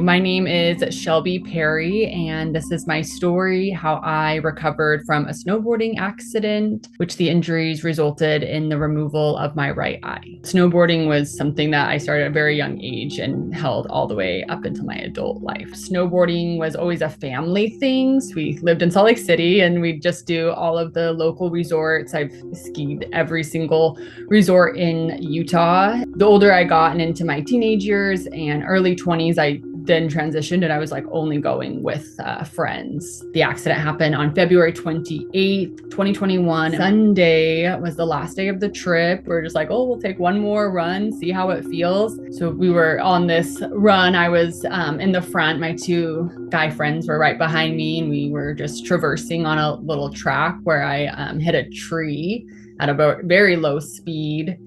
My name is Shelby Perry, and this is my story how I recovered from a snowboarding accident, which the injuries resulted in the removal of my right eye. Snowboarding was something that I started at a very young age and held all the way up into my adult life. Snowboarding was always a family thing. So we lived in Salt Lake City and we'd just do all of the local resorts. I've skied every single resort in Utah. The older I got and into my teenage years and early 20s, I then transitioned and I was like only going with friends. The accident happened on February 28th, 2021. Sunday was the last day of the trip. We're just like, oh, we'll take one more run, see how it feels. So we were on this run. I was in the front. My two guy friends were right behind me, and we were just traversing on a little track where I hit a tree at a very low speed.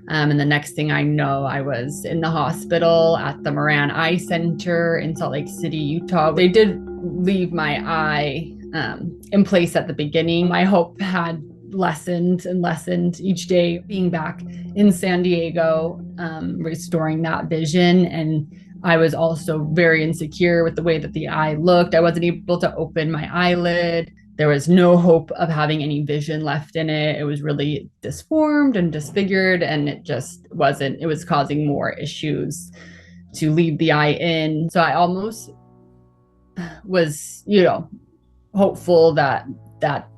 And the next thing I know, I was in the hospital at the Moran Eye Center in Salt Lake City, Utah. They did leave my eye in place at the beginning. My hope had lessened and lessened each day being back in San Diego, restoring that vision. And I was also very insecure with the way that the eye looked. I wasn't able to open my eyelid. There was no hope of having any vision left in it. It was really disformed and disfigured, and it just wasn't, it was causing more issues to leave the eye in. So I almost was, hopeful that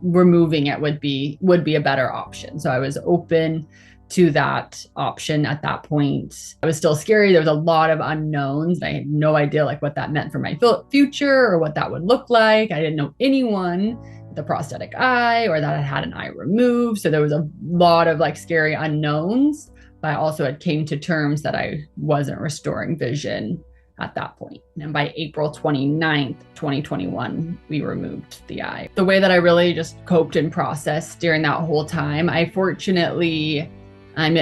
removing it would be a better option. So I was open to that option at that point. I was still scary. There was a lot of unknowns. I had no idea what that meant for my future or what that would look like. I didn't know anyone with a prosthetic eye or that I had an eye removed. So there was a lot of scary unknowns, but I also had came to terms that I wasn't restoring vision at that point. And by April 29th, 2021, we removed the eye. The way that I really just coped and processed during that whole time, I'm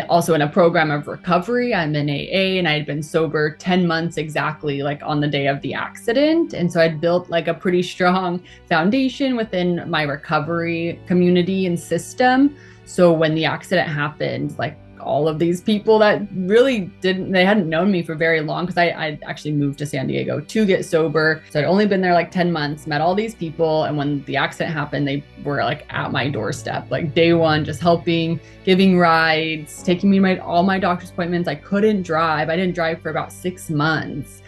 also in a program of recovery. I'm in AA, and I had been sober 10 months exactly on the day of the accident. And so I'd built a pretty strong foundation within my recovery community and system. So when the accident happened, all of these people that really they hadn't known me for very long, because I actually moved to San Diego to get sober. So I'd only been there 10 months, met all these people. And when the accident happened, they were at my doorstep, day one, just helping, giving rides, taking me to all my doctor's appointments. I couldn't drive. I didn't drive for about 6 months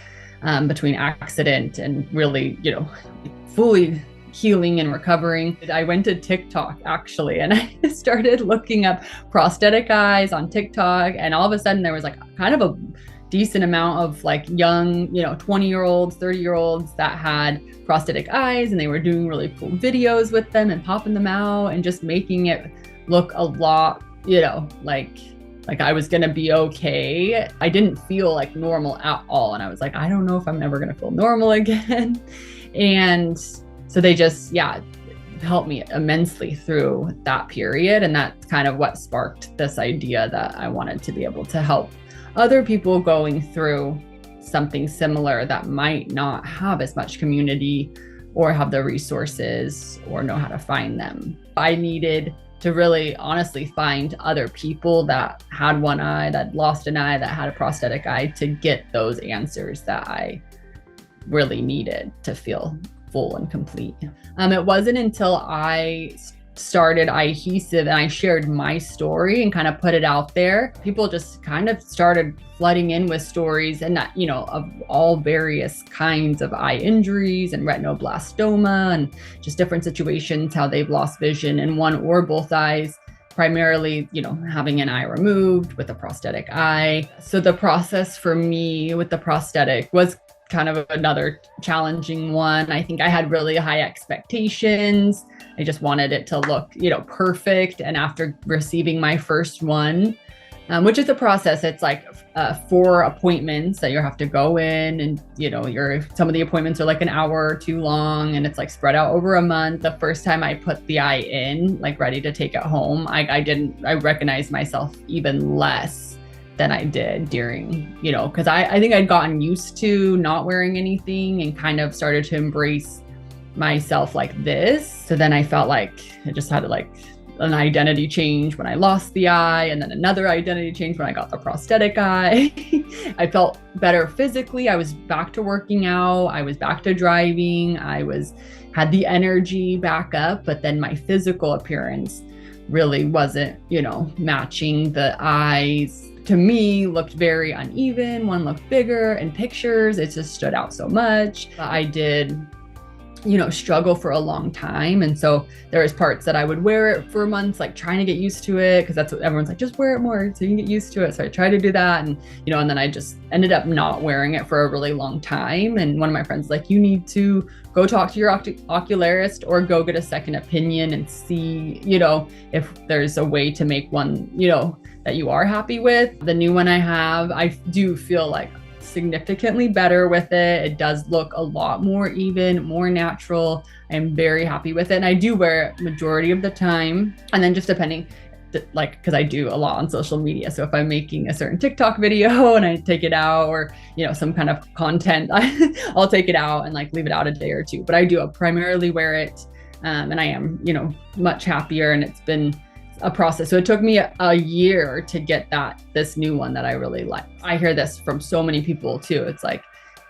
between accident and really, fully healing and recovering. I went to TikTok actually, and I started looking up prosthetic eyes on TikTok, and all of a sudden there was kind of a decent amount of young, 20-year-olds, 30-year-olds that had prosthetic eyes, and they were doing really cool videos with them and popping them out and just making it look a lot, like I was gonna be okay. I didn't feel normal at all, and I was I don't know if I'm ever gonna feel normal again. And so they just, helped me immensely through that period. And that's kind of what sparked this idea that I wanted to be able to help other people going through something similar that might not have as much community or have the resources or know how to find them. I needed to really honestly find other people that had one eye, that lost an eye, that had a prosthetic eye, to get those answers that I really needed to feel full and complete. It wasn't until I started iHesive and I shared my story and kind of put it out there, people just kind of started flooding in with stories, and that, of all various kinds of eye injuries and retinoblastoma and just different situations, how they've lost vision in one or both eyes. Primarily, having an eye removed with a prosthetic eye. So the process for me with the prosthetic was kind of another challenging one. I think I had really high expectations. I just wanted it to look, perfect. And after receiving my first one, which is a process, it's 4 appointments that you have to go in, and some of the appointments are an hour or too long, and it's spread out over a month. The first time I put the eye in, ready to take it home, I recognized myself even less than I did during, because I think I'd gotten used to not wearing anything and kind of started to embrace myself like this. So then I felt I just had to an identity change when I lost the eye, and then another identity change when I got the prosthetic eye. I felt better physically. I was back to working out. I was back to driving. Had the energy back up, but then my physical appearance really wasn't, matching. The eyes to me looked very uneven. One looked bigger in pictures. It just stood out so much. I did struggle for a long time. And so there was parts that I would wear it for months, like trying to get used to it, because that's what everyone's like, just wear it more so you can get used to it. So I tried to do that. And, and then I just ended up not wearing it for a really long time. And one of my friends was like, you need to go talk to your ocularist or go get a second opinion and see, if there's a way to make one, that you are happy with. The new one I have, I do feel like significantly better with it. It does look a lot more even, more natural. I'm very happy with it. And I do wear it majority of the time. And then just depending, because I do a lot on social media. So if I'm making a certain TikTok video and I take it out, or, some kind of content, I'll take it out and leave it out a day or two. But I do primarily wear it. And I am, much happier, and it's been a process. So it took me a year to get this new one that I really like. I hear this from so many people too. It's like,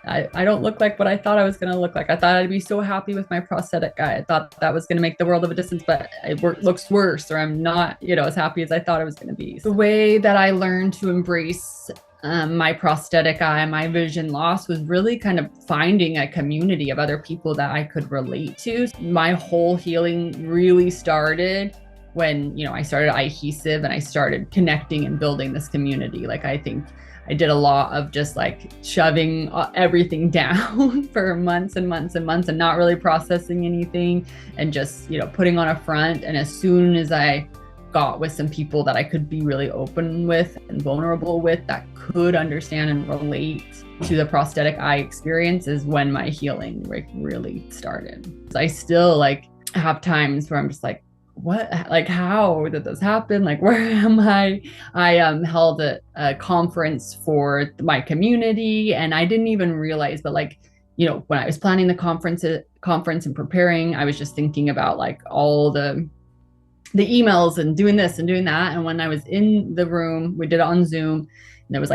I don't look like what I thought I was going to look like. I thought I'd be so happy with my prosthetic eye. I thought that was going to make the world of a distance, but it looks worse, or I'm not, as happy as I thought I was going to be. The way that I learned to embrace my prosthetic eye, my vision loss, was really kind of finding a community of other people that I could relate to. My whole healing really started when, I started iHesive and I started connecting and building this community. I think I did a lot of just shoving everything down for months and months and months and not really processing anything, and just, putting on a front. And as soon as I got with some people that I could be really open with and vulnerable with, that could understand and relate to the prosthetic eye experience, is when my healing really started. I still have times where I'm just what, how did this happen? Where am I? I held a conference for my community, and I didn't even realize, but when I was planning the conference and preparing, I was just thinking about all the emails and doing this and doing that. And when I was in the room, we did it on Zoom, and there was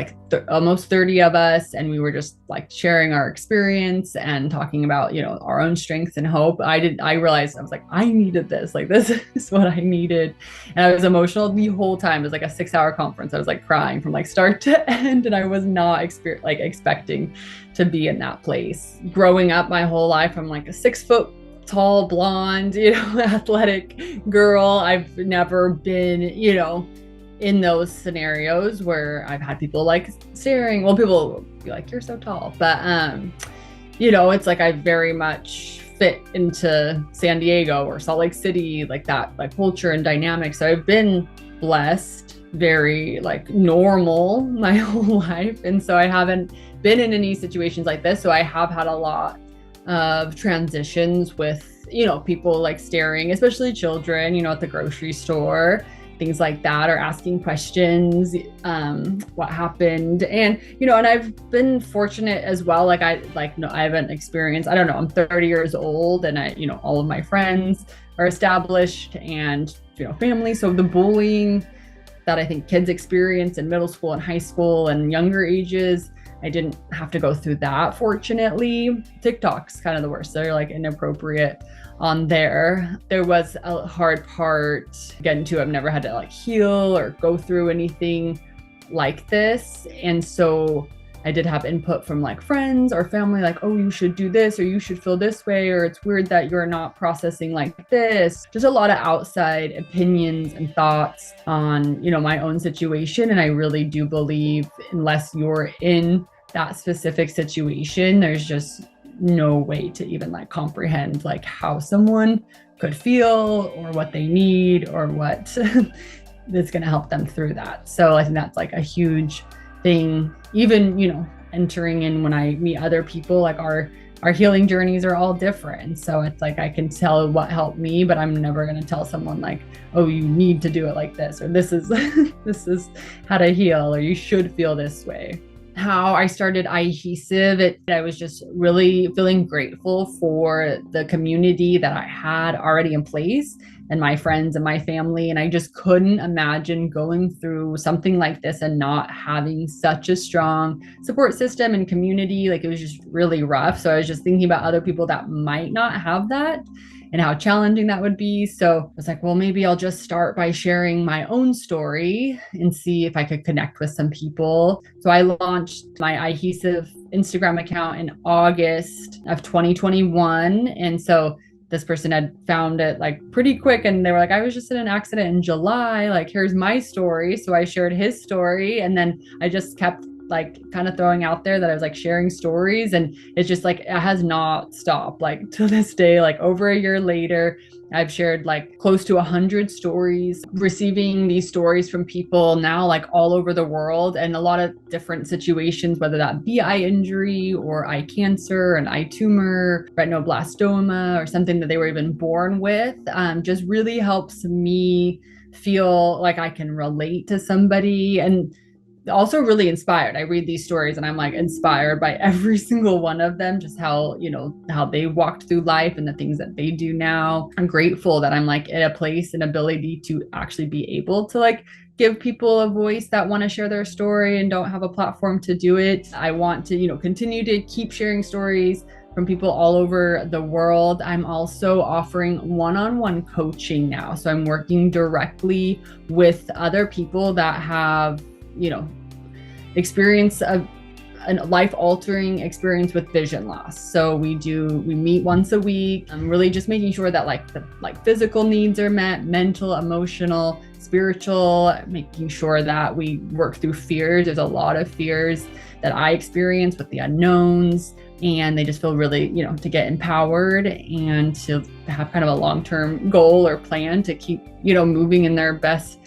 almost 30 of us, and we were just sharing our experience and talking about, our own strengths and hope. I realized, I was I needed this. This is what I needed. And I was emotional the whole time. It was a 6-hour conference. I was crying from start to end, and I was not expecting to be in that place. Growing up my whole life, I'm a 6-foot tall, blonde, athletic girl. I've never been, in those scenarios where I've had people staring. Well, people will be you're so tall, but it's I very much fit into San Diego or Salt Lake City, that culture and dynamic. So I've been blessed, very normal my whole life, and so I haven't been in any situations like this. So I have had a lot of transitions with, people staring, especially children, at the grocery store, things like that, or asking questions, what happened. And, and I've been fortunate as well. I haven't experienced, I don't know, I'm 30 years old, and all of my friends are established and, family. So the bullying that I think kids experience in middle school and high school and younger ages, I didn't have to go through that, fortunately. TikTok's kind of the worst. They're inappropriate on there. There was a hard part getting to. I've never had to heal or go through anything like this. And so I did have input from friends or family, oh, you should do this, or you should feel this way, or it's weird that you're not processing like this. Just a lot of outside opinions and thoughts on, my own situation. And I really do believe, unless you're in that specific situation, there's just no way to even comprehend how someone could feel, or what they need, or what that's going to help them through that. So I think that's a huge thing. Even, entering in, when I meet other people, our healing journeys are all different. So it's I can tell what helped me, but I'm never going to tell someone oh, you need to do it like this, or this is this is how to heal, or you should feel this way. How I started iHesive, I was just really feeling grateful for the community that I had already in place, and my friends and my family. And I just couldn't imagine going through something like this and not having such a strong support system and community. Like, it was just really rough. So I was just thinking about other people that might not have that and how challenging that would be. So I was like, well, maybe I'll just start by sharing my own story and see if I could connect with some people. So I launched my iHesive Instagram account in August of 2021. And so this person had found it like pretty quick, and they were like, I was just in an accident in July, like, here's my story. So I shared his story, and then I just kept like kind of throwing out there that I was like sharing stories, and it's just like, it has not stopped. Like, to this day, like over a year later, I've shared like close to 100 stories, receiving these stories from people now like all over the world, and a lot of different situations, whether that be eye injury or eye cancer, an eye tumor, retinoblastoma, or something that they were even born with. Just really helps me feel like I can relate to somebody, and also really inspired. I read these stories and I'm like inspired by every single one of them, just how, how they walked through life and the things that they do now. I'm grateful that I'm like in a place and ability to actually be able to like give people a voice that want to share their story and don't have a platform to do it. I want to, continue to keep sharing stories from people all over the world. I'm also offering one-on-one coaching now. So I'm working directly with other people that have experience a life-altering experience with vision loss. So we meet once a week. I'm really just making sure that the physical needs are met, mental, emotional, spiritual, making sure that we work through fears. There's a lot of fears that I experience with the unknowns, and they just feel really, to get empowered and to have kind of a long-term goal or plan to keep, moving in their best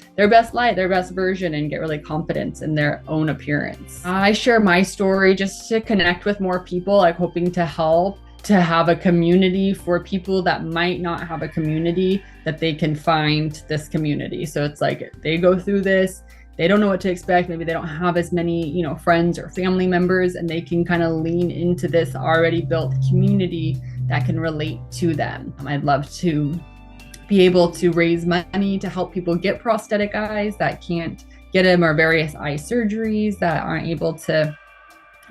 light, their best version, and get really confidence in their own appearance. I share my story just to connect with more people, like hoping to help, to have a community for people that might not have a community, that they can find this community. So it's like they go through this, they don't know what to expect. Maybe they don't have as many, friends or family members, and they can kind of lean into this already built community that can relate to them. I'd love to be able to raise money to help people get prosthetic eyes that can't get them, or various eye surgeries that aren't able to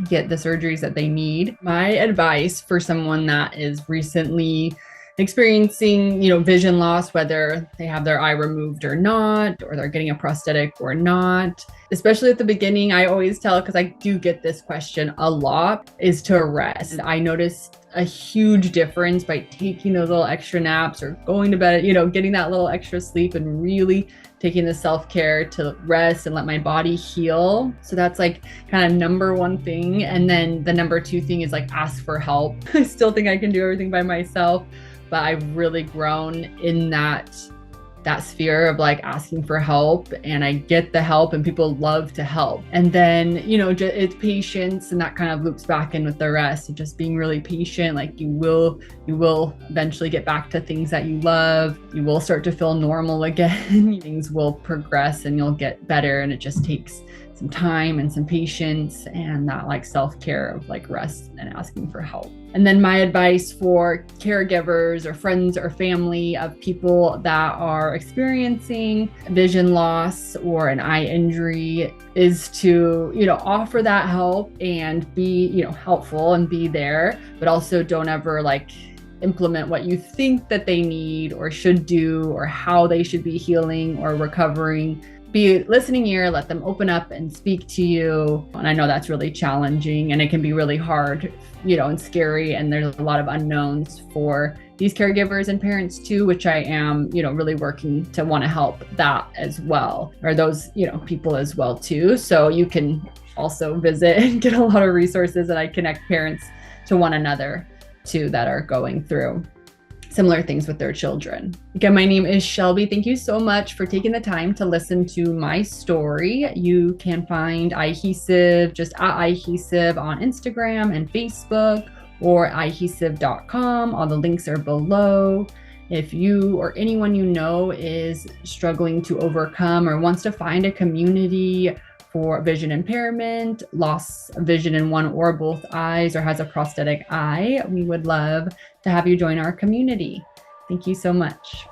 get the surgeries that they need. My advice for someone that is recently experiencing, vision loss, whether they have their eye removed or not, or they're getting a prosthetic or not, especially at the beginning, I always tell, because I do get this question a lot, is to rest. I noticed a huge difference by taking those little extra naps or going to bed, getting that little extra sleep, and really taking the self-care to rest and let my body heal. So that's like kind of number one thing. And then the number two thing is like ask for help. I still think I can do everything by myself, but I've really grown in that sphere of like asking for help, and I get the help, and people love to help. And then, it's patience, and that kind of loops back in with the rest of just being really patient. Like you will eventually get back to things that you love. You will start to feel normal again. Things will progress and you'll get better. And it just takes some time and some patience, and that like self-care of like rest and asking for help. And then my advice for caregivers or friends or family of people that are experiencing vision loss or an eye injury is to, offer that help and be, helpful and be there, but also don't ever like implement what you think that they need or should do, or how they should be healing or recovering. Be a listening ear, let them open up and speak to you. And I know that's really challenging, and it can be really hard, and scary. And there's a lot of unknowns for these caregivers and parents too, which I am, really working to want to help that as well, or those, people as well too. So you can also visit and get a lot of resources, and I connect parents to one another too that are going through similar things with their children. Again, my name is Shelby. Thank you so much for taking the time to listen to my story. You can find iHesive just at iHesive on Instagram and Facebook, or iHesive.com. All the links are below. If you or anyone you know is struggling to overcome or wants to find a community for vision impairment, loss of vision in one or both eyes, or has a prosthetic eye, we would love to have you join our community. Thank you so much.